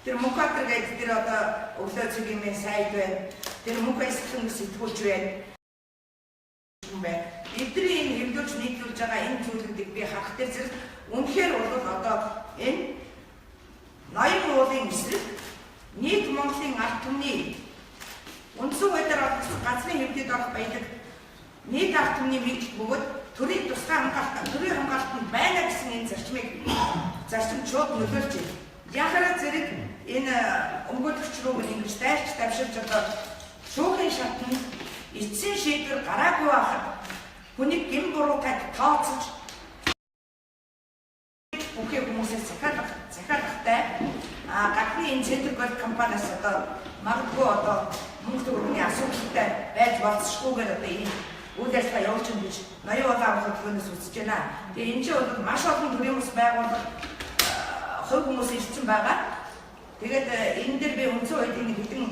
Тэр Мөнхбаатар гэдэг тэр одоо өглөө цэгийн сайд байна. Тэр Мөнхбаатар эсхлэн сэтгүүлч байна. Эдний энэ хэмжүүлж нийтлүүлж байгаа энэ зүйлүүдийг би харах дээр зэрэг үнэхээр бол одоо энэ ноён уулын эсрэг нийт Монголын ард түмний үндсэн байдлаар газрын хэмжээнд орох баялаг нийт ард түмний мэддэг бөгөөд төрийн тусгай хамгаалтанд байна гэсэн энэ зарчимчууд нөлөөлж байна. Яхаараа зэрэг энэ өмгөөлөгч рүү ингэж дайрч давшилж одоо шүүхийн шатнд эцсийн шийдвэр гараагүй байхад хүнийг гин буруутай тооцож бүхий хүмүүсээс захиалгахтай гадны энэ центргол компаниас одоо магадгүй одоо мөнгө төгрөгийн асуудалтай байж болцсохгүйгээр одоо ийм үйл ажиллагаа явуулж байгаа гэж ноён улаан хөтөлбөрөөс үзэж байна. Тэгээ энэ чинь бол маш олон төрлийн ус байгууллага хувь хүмүүс ирсэн байгаа. Тэгээд энэ дээр би үндсэн хуулийн хэдэн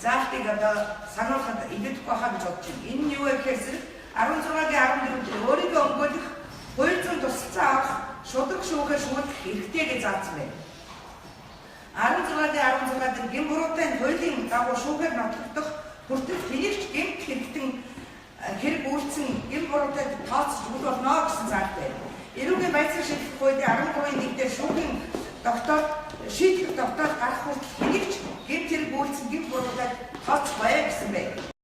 заалтыг одоо сануулхад идэвхтэй байхаа гэж бодож байна. Энэ нь юу вэ гэхээр 16-гийн 14-нд өөрийнхөө өмгөөлөх хууль зүйн тусалцаа авах шударга шүүхээр шүүлэх хэрэгтэй гэж заасан байна. 16-гийн 16-нд гин буруутай хуулийн дагуу шүүхээр нотлогдох хүртэл тэнэгч гэмт хэрэгтэн хэрэг үйлцэн гин буруутай тооцож үл болно гэсэн заалт байна. Эрүүгийн байцааг шийдэх хуулийн 13-ийн 1-дээр шүүхийн шийдэх тогтоол гарах хүртэл тэнэгч гэмт хэрэг үйлцэн гин буруутай тооцох байя гэсэн байна.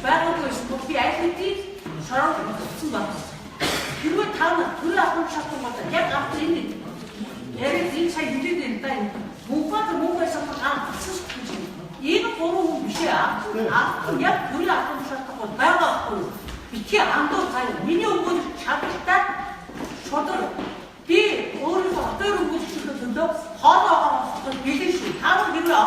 байгаагүй шүү. Би аль хэдийн шороо өгсөн байна. Хэрвээ та төрийн ахуйн шалтгаан яг авах энэ яг энэ сая хэлээд байна да. Мөнхбаатар гаргасан шүү дээ. Энэ гурван хүн биш ээ. Яг төрийн ахуйн шалтгаан байгаагүй. Битгий андуу цаа. Миний өгөх чадaltaй шудар би өөрийнхөө одоо өгөх төлөө хоолоогоо бэлэн шүү. Та нар хэрвээ